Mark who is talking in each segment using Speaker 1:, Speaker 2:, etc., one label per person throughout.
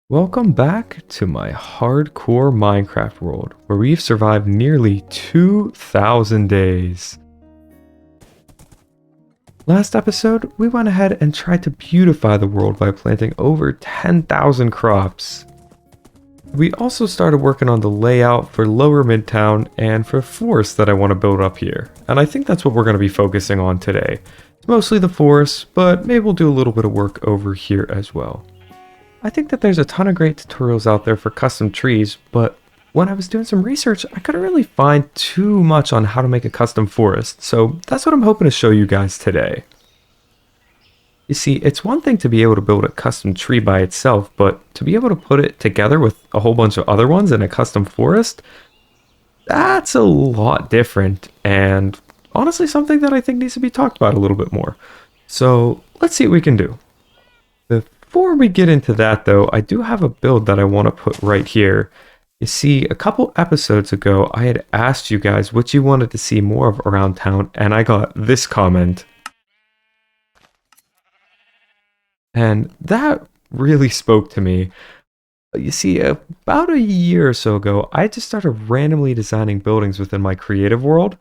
Speaker 1: Welcome back to my hardcore Minecraft world, where we've survived nearly 2,000 days. Last episode, we went ahead and tried to beautify the world by planting over 10,000 crops. We also started working on the layout for Lower Midtown and for forests that I want to build up here, and I think that's what we're going to be focusing on today. It's mostly the forests, but maybe we'll do a little bit of work over here as well. I think that there's a ton of great tutorials out there for custom trees, but when I was doing some research, I couldn't really find too much on how to make a custom forest, so that's what I'm hoping to show you guys today. You see, it's one thing to be able to build a custom tree by itself, but to be able to put it together with a whole bunch of other ones in a custom forest, that's a lot different, and honestly something that I think needs to be talked about a little bit more. So let's see what we can do. Before we get into that though, I do have a build that I want to put right here. You see, a couple episodes ago, I had asked you guys what you wanted to see more of around town, and I got this comment. And that really spoke to me. You see, about a year or so ago, I just started randomly designing buildings within my creative world,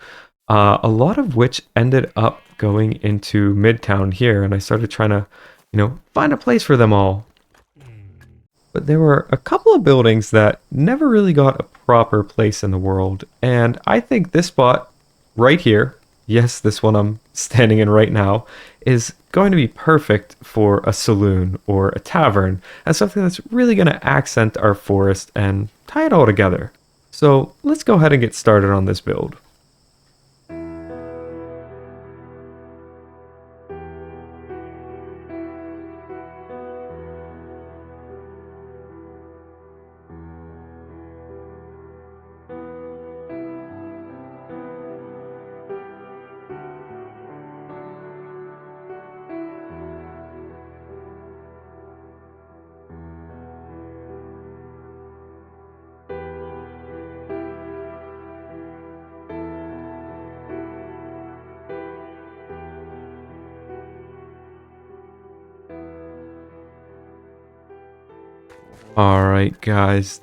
Speaker 1: a lot of which ended up going into Midtown here, and I started trying to find a place for them all. But there were a couple of buildings that never really got a proper place in the world, and I think this spot right here, yes, this one I'm standing in right now, is going to be perfect for a saloon or a tavern, and something that's really going to accent our forest and tie it all together. So let's go ahead and get started on this build. Alright guys,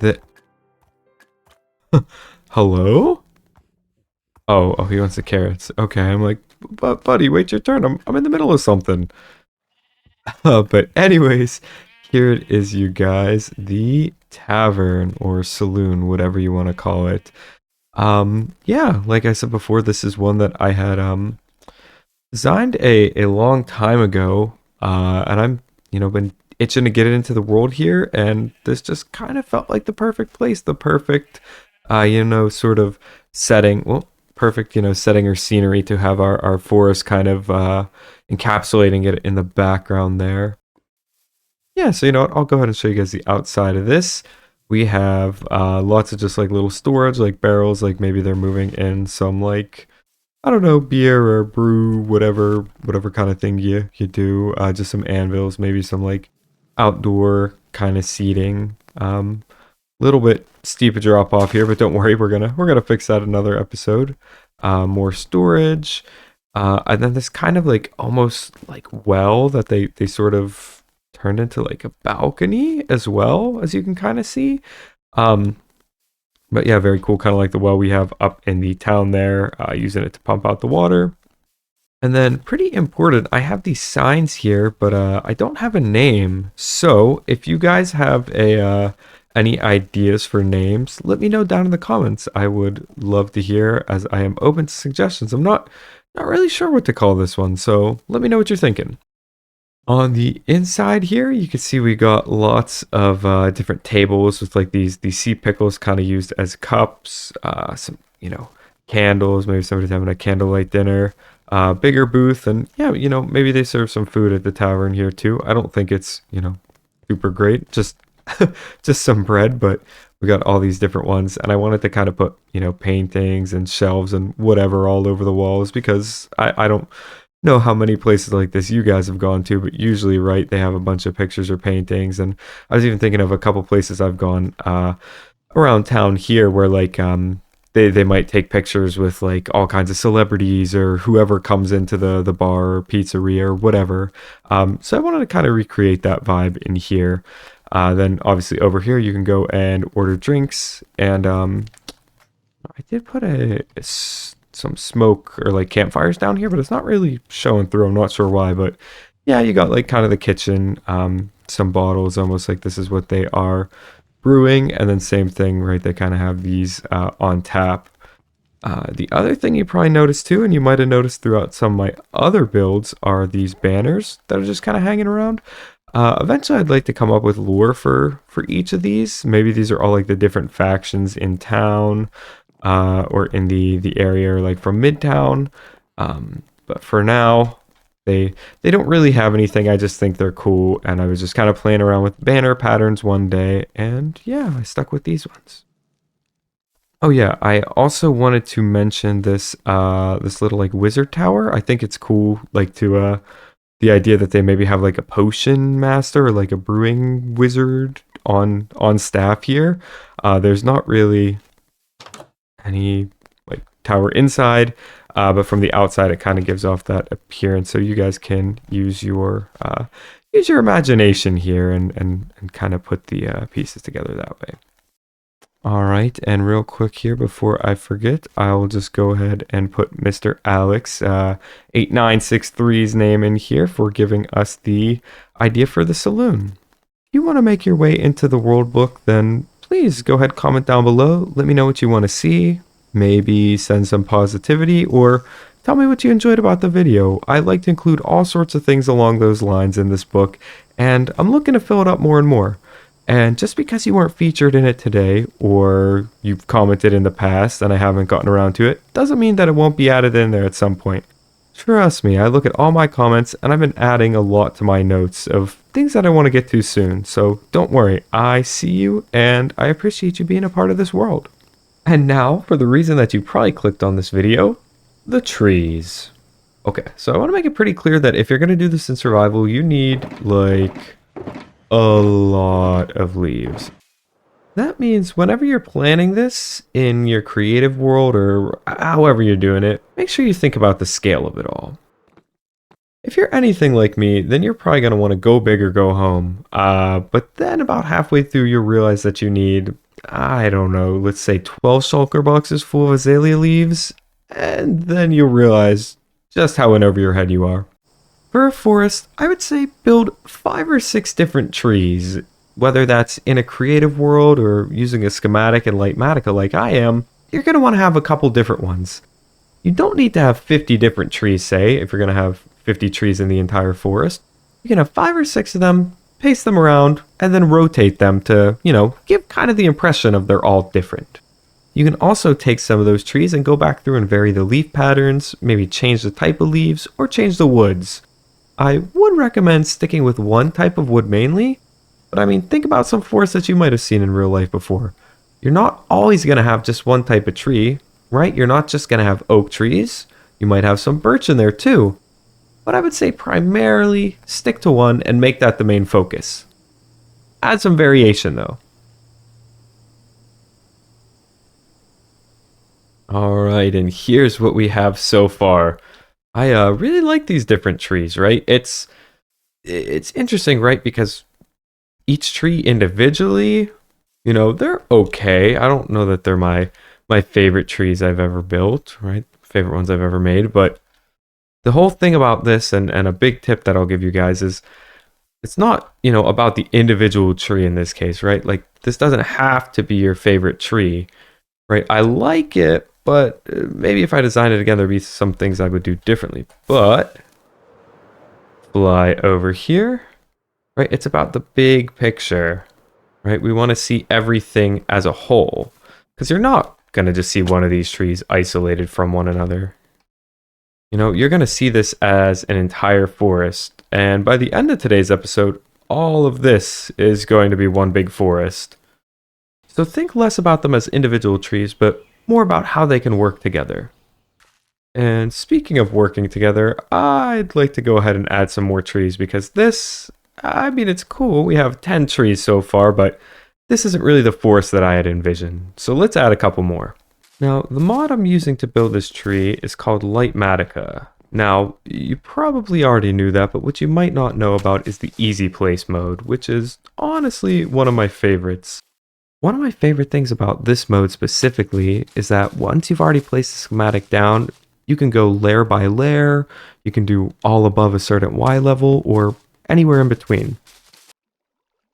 Speaker 1: hello? Oh, he wants the carrots. Okay, I'm like, but buddy, wait your turn. I'm in the middle of something. But anyways, here it is, you guys. The tavern or saloon, whatever you want to call it. Yeah, like I said before, this is one that I had designed a long time ago. And I'm, been itching to get it into the world here, and this just kind of felt like the perfect place, the perfect sort of setting. Well, perfect, setting or scenery to have our forest kind of encapsulating it in the background there. Yeah, so you know what, I'll go ahead and show you guys the outside of this. We have lots of just like little storage, like barrels, like maybe they're moving in some like, I don't know, beer or brew, whatever kind of thing you do. Just some anvils, maybe some like outdoor kind of seating. Little bit steep a drop off here, but don't worry, we're gonna fix that another episode. More storage, and then this kind of like almost like well that they sort of turned into like a balcony as well, as you can kind of see. But yeah, very cool, kind of like the well we have up in the town there, using it to pump out the water. And then pretty important, I have these signs here, but I don't have a name. So if you guys have any ideas for names, let me know down in the comments. I would love to hear, as I am open to suggestions. I'm not really sure what to call this one, so let me know what you're thinking. On the inside here, you can see we got lots of different tables with like these sea pickles kind of used as cups, some, candles, maybe somebody's having a candlelight dinner, bigger booth, and yeah, maybe they serve some food at the tavern here too. I don't think it's, super great, just just some bread, but we got all these different ones, and I wanted to kind of put, paintings and shelves and whatever all over the walls, because I don't know how many places like this you guys have gone to, but usually, right, they have a bunch of pictures or paintings. And I was even thinking of a couple places I've gone around town here where like they might take pictures with like all kinds of celebrities or whoever comes into the bar or pizzeria or whatever. So I wanted to kind of recreate that vibe in here. Then obviously over here you can go and order drinks, and I did put some smoke or like campfires down here, but it's not really showing through. I'm not sure why, but yeah, you got like kind of the kitchen, some bottles, almost like this is what they are brewing, and then same thing, right? They kind of have these on tap. The other thing you probably noticed too, and you might have noticed throughout some of my other builds, are these banners that are just kind of hanging around. Eventually, I'd like to come up with lore for each of these. Maybe these are all like the different factions in town, or in the area, or like from Midtown. But for now, they don't really have anything. I just think they're cool, and I was just kind of playing around with banner patterns one day, and yeah, I stuck with these ones. Oh yeah, I also wanted to mention this this little like wizard tower. I think it's cool, like to the idea that they maybe have like a potion master or like a brewing wizard on staff here. There's not really any like tower inside, but from the outside it kind of gives off that appearance. So you guys can use your imagination here and kind of put the pieces together that way. All right, and real quick here before I forget, I'll just go ahead and put Mr. Alex 8963's name in here for giving us the idea for the saloon. If you want to make your way into the world book, then please go ahead, comment down below. Let me know what you want to see. Maybe send some positivity, or tell me what you enjoyed about the video. I like to include all sorts of things along those lines in this book, and I'm looking to fill it up more and more. And just because you weren't featured in it today, or you've commented in the past and I haven't gotten around to it, doesn't mean that it won't be added in there at some point. Trust me, I look at all my comments and I've been adding a lot to my notes of things that I want to get to soon. So don't worry, I see you and I appreciate you being a part of this world. And now, for the reason that you probably clicked on this video, the trees. Okay, so I want to make it pretty clear that if you're going to do this in survival, you need like a lot of leaves. That means whenever you're planning this in your creative world or however you're doing it, make sure you think about the scale of it all. If you're anything like me, then you're probably going to want to go big or go home. But then about halfway through, you'll realize that you need, I don't know, let's say 12 shulker boxes full of azalea leaves. And then you'll realize just how in over your head you are. For a forest, I would say build 5 or 6 different trees. Whether that's in a creative world or using a schematic in Lightmatica like I am, you're going to want to have a couple different ones. You don't need to have 50 different trees, say, if you're going to have 50 trees in the entire forest. You can have 5 or 6 of them, pace them around, and then rotate them to, give kind of the impression of they're all different. You can also take some of those trees and go back through and vary the leaf patterns, maybe change the type of leaves, or change the woods. I would recommend sticking with one type of wood mainly, but I mean, think about some forests that you might have seen in real life before. You're not always going to have just one type of tree, right? You're not just going to have oak trees. You might have some birch in there too. But I would say primarily stick to one and make that the main focus. Add some variation though. Alright, and here's what we have so far. I really like these different trees, right? It's interesting, right? Because each tree individually, they're okay. I don't know that they're my favorite trees I've ever built, right? Favorite ones I've ever made. But the whole thing about this, and a big tip that I'll give you guys is, it's not, about the individual tree in this case, right? Like, this doesn't have to be your favorite tree, right? I like it, but maybe if I designed it again, there'd be some things I would do differently. But fly over here, right? It's about the big picture, right? We want to see everything as a whole, because you're not going to just see one of these trees isolated from one another. You're going to see this as an entire forest. And by the end of today's episode, all of this is going to be one big forest. So think less about them as individual trees, but more about how they can work together. And speaking of working together, I'd like to go ahead and add some more trees, because this, it's cool. We have 10 trees so far, but this isn't really the forest that I had envisioned. So let's add a couple more. Now, the mod I'm using to build this tree is called Lightmatica. Now, you probably already knew that, but what you might not know about is the easy place mode, which is honestly one of my favorites. One of my favorite things about this mode specifically is that once you've already placed the schematic down, you can go layer by layer, you can do all above a certain Y level, or anywhere in between.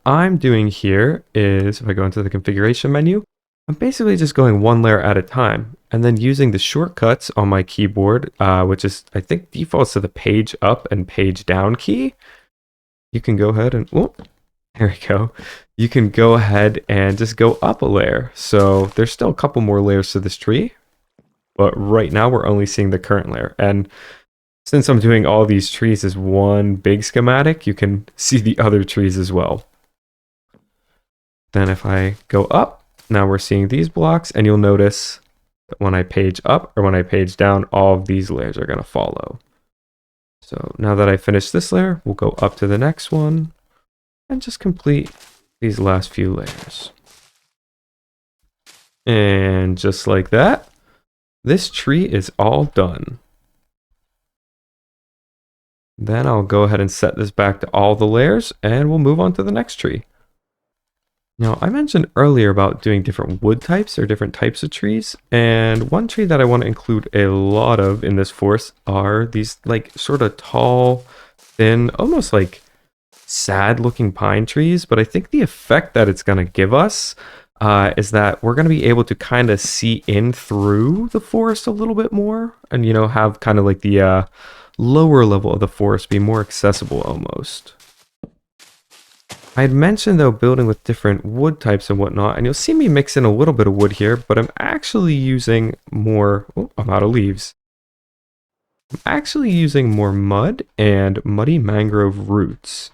Speaker 1: I'm doing here is, if I go into the configuration menu, I'm basically just going one layer at a time and then using the shortcuts on my keyboard, which is, I think, defaults to the page up and page down key. You can go ahead and, oh, there we go. You can go ahead and just go up a layer. So there's still a couple more layers to this tree, but right now we're only seeing the current layer. And since I'm doing all these trees as one big schematic, you can see the other trees as well. Then if I go up, now we're seeing these blocks, and you'll notice that when I page up or when I page down, all of these layers are going to follow. So now that I finished this layer, we'll go up to the next one and just complete these last few layers. And just like that, this tree is all done. Then I'll go ahead and set this back to all the layers, and we'll move on to the next tree. Now, I mentioned earlier about doing different wood types or different types of trees, and one tree that I want to include a lot of in this forest are these like sort of tall, thin, almost like sad looking pine trees, but I think the effect that it's going to give us is that we're going to be able to kind of see in through the forest a little bit more and, you know, have kind of like the lower level of the forest be more accessible almost. I had mentioned though building with different wood types and whatnot, and you'll see me mix in a little bit of wood here, but I'm actually using more, oh, I'm out of leaves. I'm actually using more mud and muddy mangrove roots.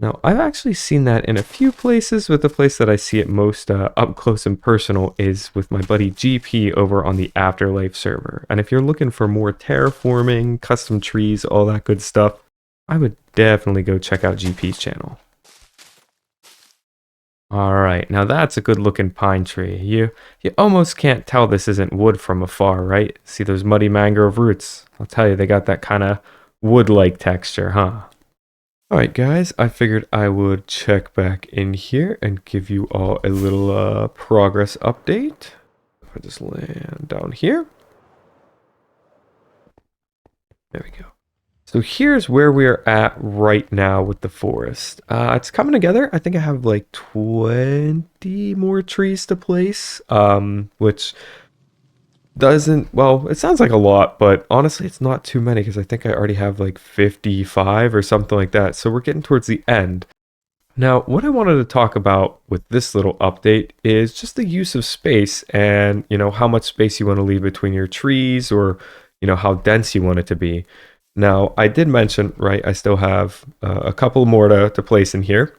Speaker 1: Now, I've actually seen that in a few places, but the place that I see it most up close and personal is with my buddy GP over on the Afterlife server. And if you're looking for more terraforming, custom trees, all that good stuff, I would definitely go check out GP's channel. Alright, now that's a good looking pine tree. You almost can't tell this isn't wood from afar, right? See those muddy mangrove roots? I'll tell you, they got that kind of wood-like texture, huh? Alright guys, I figured I would check back in here and give you all a little progress update. If I just land down here. There we go. So here's where we are at right now with the forest. It's coming together. I think I have like 20 more trees to place, which doesn't, well, it sounds like a lot, but honestly, it's not too many because I think I already have like 55 or something like that. So we're getting towards the end. Now, what I wanted to talk about with this little update is just the use of space and, you know, how much space you want to leave between your trees or, you know, how dense you want it to be. Now, I did mention, right, I still have a couple more to place in here,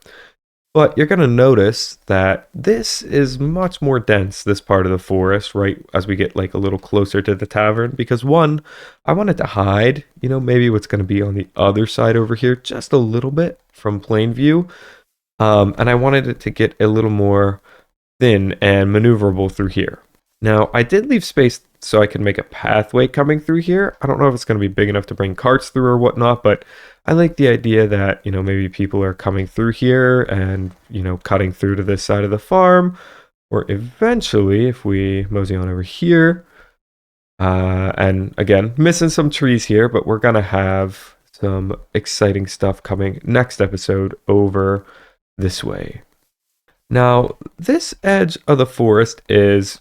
Speaker 1: but you're going to notice that this is much more dense, this part of the forest, right, as we get like a little closer to the tavern, because one, I wanted to hide, you know, maybe what's going to be on the other side over here just a little bit from plain view, and I wanted it to get a little more thin and maneuverable through here. Now, I did leave space so I can make a pathway coming through here. I don't know if it's going to be big enough to bring carts through or whatnot, but I like the idea that, you know, maybe people are coming through here and, you know, cutting through to this side of the farm, or eventually, if we mosey on over here, and again, missing some trees here, but we're going to have some exciting stuff coming next episode over this way. Now, this edge of the forest is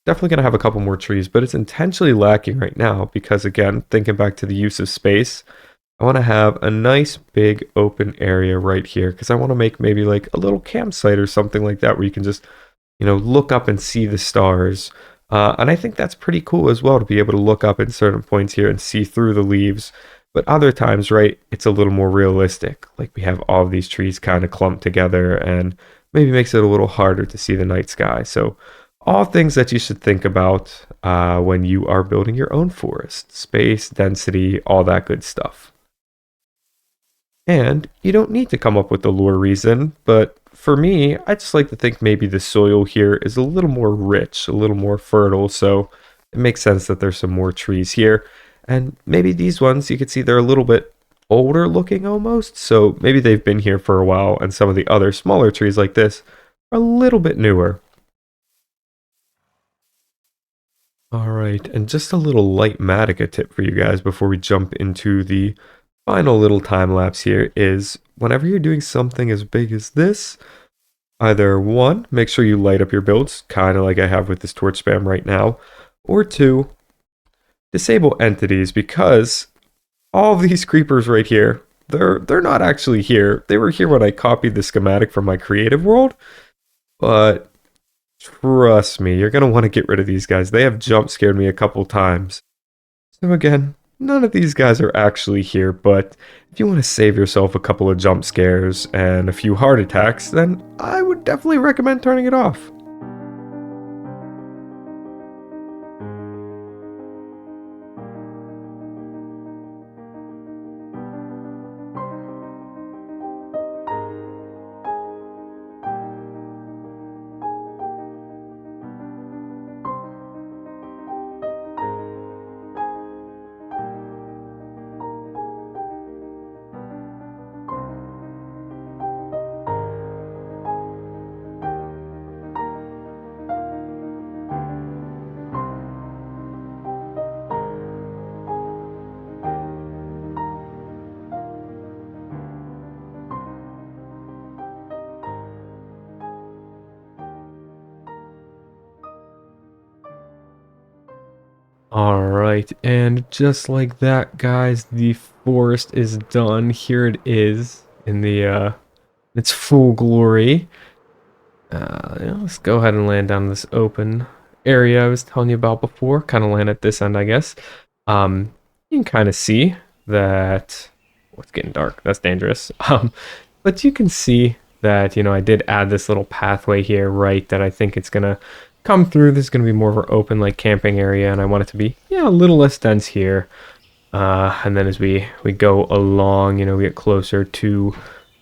Speaker 1: definitely going to have a couple more trees, but it's intentionally lacking right now because, again, thinking back to the use of space, I want to have a nice big open area right here because I want to make maybe like a little campsite or something like that where you can just, you know, look up and see the stars. And I think that's pretty cool as well to be able to look up at certain points here and see through the leaves. But other times, right, it's a little more realistic. Like we have all of these trees kind of clumped together and maybe makes it a little harder to see the night sky. So all things that you should think about when you are building your own forest. Space, density, all that good stuff. And you don't need to come up with the lore reason, but for me, I just like to think maybe the soil here is a little more rich, a little more fertile, so it makes sense that there's some more trees here. And maybe these ones, you can see they're a little bit older looking almost. So maybe they've been here for a while, and some of the other smaller trees like this are a little bit newer. All right, and just a little light Matica tip for you guys before we jump into the final little time lapse here is whenever you're doing something as big as this, either one, make sure you light up your builds, kind of like I have with this torch spam right now, or two, disable entities because all these creepers right here, they're not actually here. They were here when I copied the schematic from my creative world, but trust me, you're going to want to get rid of these guys. They have jump scared me a couple times. So again, none of these guys are actually here, but if you want to save yourself a couple of jump scares and a few heart attacks, then I would definitely recommend turning it off. All right, and just like that, guys, the forest is done. Here it is in the its full glory. Let's go ahead and land down this open area I was telling you about before. Kind of land at this end, I guess. You can kind of see that. Oh, it's getting dark. That's dangerous. But you can see that, I did add this little pathway here, right, that I think it's gonna come through. This is gonna be more of an open, like, camping area, and I want it to be, a little less dense here. And then as we go along, we get closer to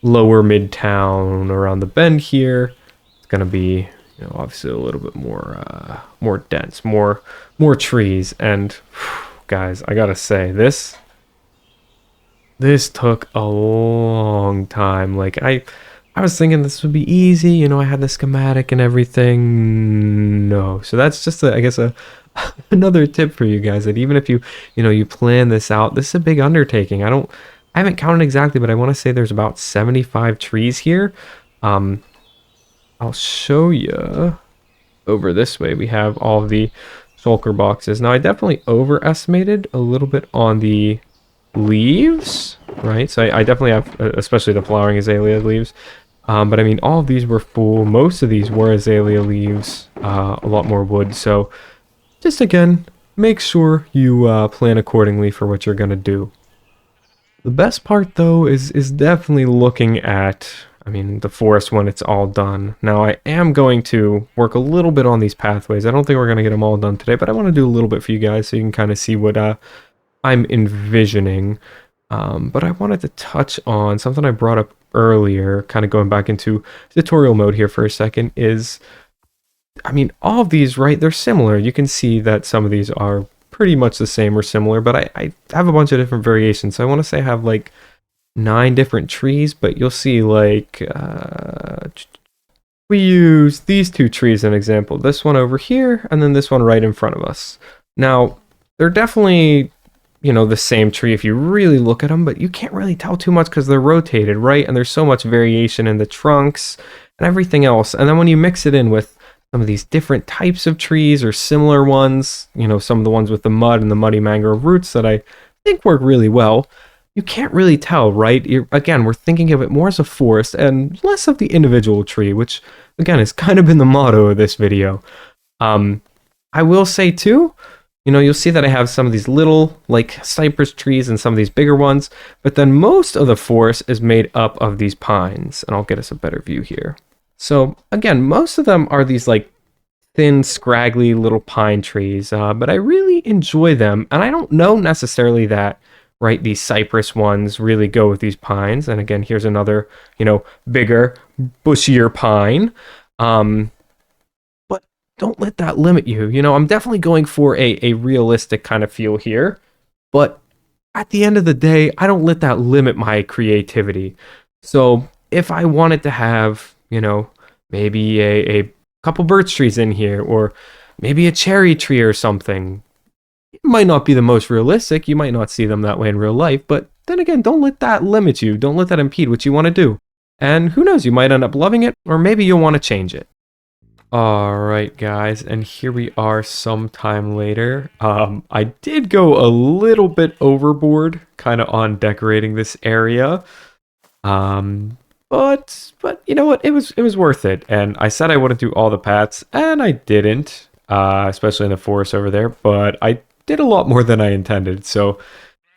Speaker 1: lower midtown around the bend here. It's gonna be, obviously a little bit more dense, more trees. And guys, I gotta say, this took a long time. Like I was thinking this would be easy, I had the schematic and everything. No. So that's just I guess another tip for you guys, that even if you plan this out, this is a big undertaking. I haven't counted exactly, but I want to say there's about 75 trees here. I'll show you over this way. We have all of the shulker boxes. Now I definitely overestimated a little bit on the leaves, right? So I definitely have, especially the flowering azalea leaves. But I mean, all of these were full. Most of these were azalea leaves, a lot more wood. So just again, make sure you plan accordingly for what you're going to do. The best part though is definitely looking at, the forest when it's all done. Now I am going to work a little bit on these pathways. I don't think we're going to get them all done today, but I want to do a little bit for you guys so you can kind of see what I'm envisioning. But I wanted to touch on something I brought up earlier, kind of going back into tutorial mode here for a second, is, all of these, right, they're similar. You can see that some of these are pretty much the same or similar, but I have a bunch of different variations. So I want to say I have like 9 different trees, but you'll see like, we use these 2 trees as an example. This one over here, and then this one right in front of us. Now, they're definitely, the same tree if you really look at them, but you can't really tell too much because they're rotated, right? And there's so much variation in the trunks and everything else. And then when you mix it in with some of these different types of trees or similar ones, some of the ones with the mud and the muddy mangrove roots that I think work really well, you can't really tell, right? Again, we're thinking of it more as a forest and less of the individual tree, which, again, has kind of been the motto of this video. I will say, too, you'll see that I have some of these little, like, cypress trees and some of these bigger ones, but then most of the forest is made up of these pines, and I'll get us a better view here. So, again, most of them are these, like, thin, scraggly little pine trees, but I really enjoy them, and I don't know necessarily that, right, these cypress ones really go with these pines. And again, here's another, bigger, bushier pine. But don't let that limit you. I'm definitely going for a realistic kind of feel here. But at the end of the day, I don't let that limit my creativity. So if I wanted to have, maybe a couple birch trees in here, or maybe a cherry tree or something, it might not be the most realistic. You might not see them that way in real life, but then again, don't let that limit you. Don't let that impede what you want to do. And who knows, you might end up loving it, or maybe you'll want to change it. Alright guys, and here we are sometime later. I did go a little bit overboard, kind of on decorating this area. Um, but you know what, it was worth it. And I said I wouldn't do all the paths, and I didn't, especially in the forest over there, but I did a lot more than I intended. So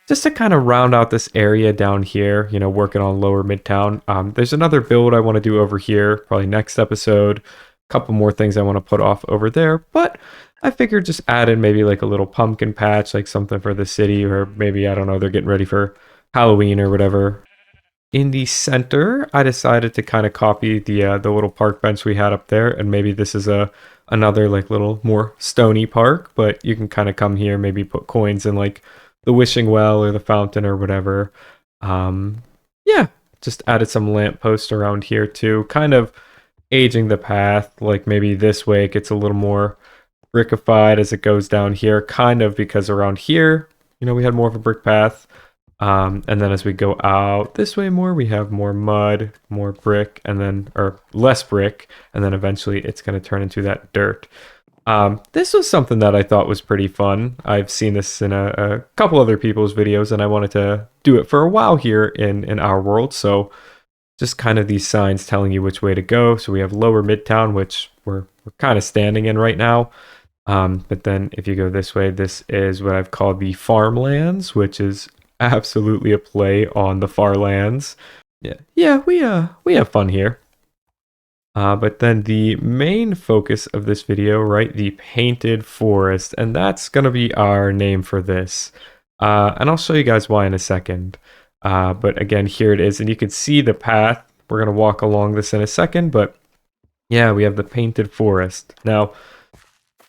Speaker 1: just to kind of round out this area down here, working on Lower Midtown, there's another build I want to do over here, probably next episode. Couple more things I want to put off over there, but I figured just add in maybe like a little pumpkin patch, like something for the city, or maybe, I don't know, they're getting ready for Halloween or whatever. In the center, I decided to kind of copy the little park bench we had up there, and maybe this is another like little more stony park, but you can kind of come here, maybe put coins in like the wishing well or the fountain or whatever. Yeah, just added some lampposts around here too, kind of aging the path, like maybe this way it gets a little more brickified as it goes down here, kind of, because around here, we had more of a brick path. And then as we go out this way more, we have more mud, more brick, and then, or less brick, and then eventually it's going to turn into that dirt. This was something that I thought was pretty fun. I've seen this in a couple other people's videos, and I wanted to do it for a while here in our world, so just kind of these signs telling you which way to go. So we have Lower Midtown, which we're kind of standing in right now. But then if you go this way, this is what I've called the farmlands, which is absolutely a play on the far lands. Yeah, we have fun here. But then the main focus of this video, right, the painted forest, and that's gonna be our name for this. And I'll show you guys why in a second. But again, here it is, and you can see the path. We're going to walk along this in a second, but yeah, we have the painted forest. Now,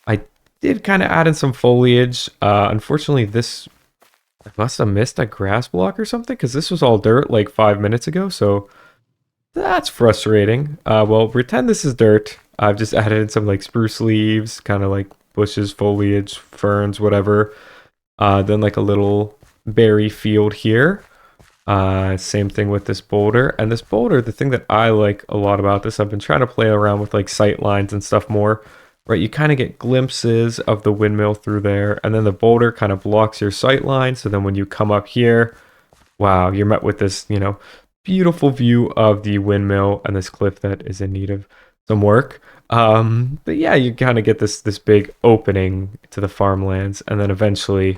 Speaker 1: I did kind of add in some foliage. Unfortunately, I must have missed a grass block or something, because this was all dirt like 5 minutes ago, so that's frustrating. Well, pretend this is dirt. I've just added in some like spruce leaves, kind of like bushes, foliage, ferns, whatever. Then like a little berry field here. Same thing with this boulder. And this boulder, the thing that I like a lot about this, I've been trying to play around with like sight lines and stuff more, right? You kind of get glimpses of the windmill through there, and then the boulder kind of blocks your sight line. So then when you come up here, wow, you're met with this, beautiful view of the windmill and this cliff that is in need of some work. But yeah, you kind of get this big opening to the farmlands, and then eventually,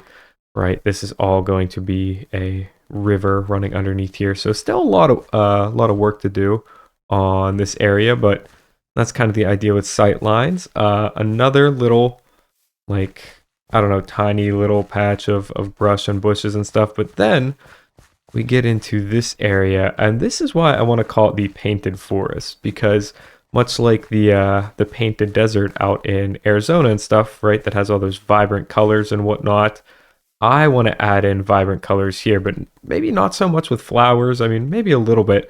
Speaker 1: right, this is all going to be a river running underneath here. So still a lot of work to do on this area, but that's kind of the idea with sight lines. Another little, like, I don't know, tiny little patch of brush and bushes and stuff, but then we get into this area, and this is why I want to call it the painted forest, because much like the painted desert out in Arizona and stuff, right, that has all those vibrant colors and whatnot, I want to add in vibrant colors here, but maybe not so much with flowers. I mean, maybe a little bit,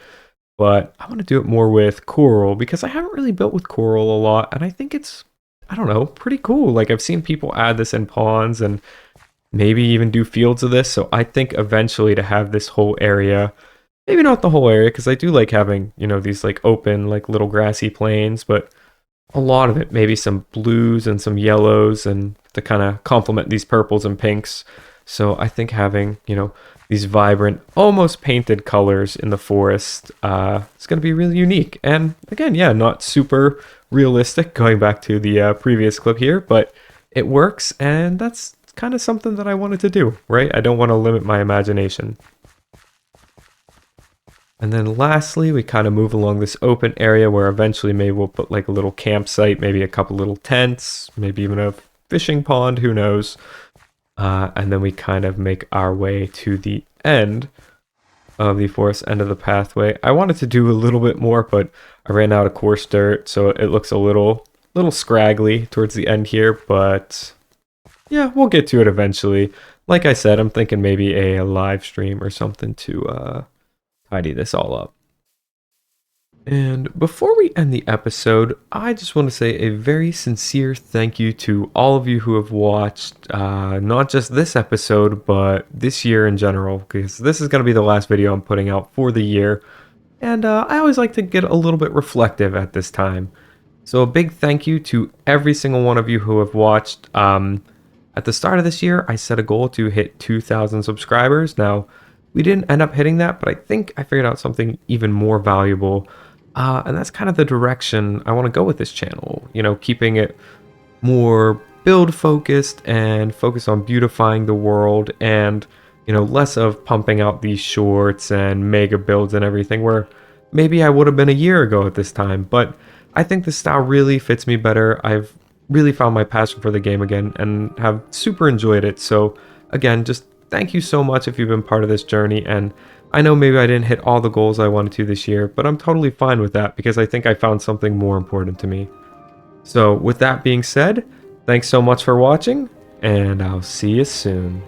Speaker 1: but I want to do it more with coral, because I haven't really built with coral a lot, and I think it's, I don't know, pretty cool. Like, I've seen people add this in ponds and maybe even do fields of this, so I think eventually to have this whole area, maybe not the whole area, because I do like having, these like open, like little grassy plains, but a lot of it, maybe some blues and some yellows, and to kind of complement these purples and pinks. So I think having, these vibrant, almost painted colors in the forest is going to be really unique. And again, yeah, not super realistic, going back to the previous clip here, but it works, and that's kind of something that I wanted to do, right? I don't want to limit my imagination. And then lastly, we kind of move along this open area where eventually maybe we'll put like a little campsite, maybe a couple little tents, maybe even a fishing pond, who knows. And then we kind of make our way to the end of the forest, end of the pathway. I wanted to do a little bit more, but I ran out of coarse dirt, so it looks a little scraggly towards the end here, but yeah, we'll get to it eventually. like I said, I'm thinking maybe a live stream or something to tidy this all up. And before we end the episode, I just want to say a very sincere thank you to all of you who have watched not just this episode, but this year in general, because this is going to be the last video I'm putting out for the year. And I always like to get a little bit reflective at this time. So a big thank you to every single one of you who have watched. At the start of this year, I set a goal to hit 2,000 subscribers. Now, we didn't end up hitting that, but I think I figured out something even more valuable. And that's kind of the direction I want to go with this channel. You know, keeping it more build focused and focus on beautifying the world, and less of pumping out these shorts and mega builds and everything where maybe I would have been a year ago at this time. But I think the style really fits me better. I've really found my passion for the game again and have super enjoyed it. So again, just thank you so much if you've been part of this journey. And I know maybe I didn't hit all the goals I wanted to this year, but I'm totally fine with that because I think I found something more important to me. So with that being said, thanks so much for watching, and I'll see you soon.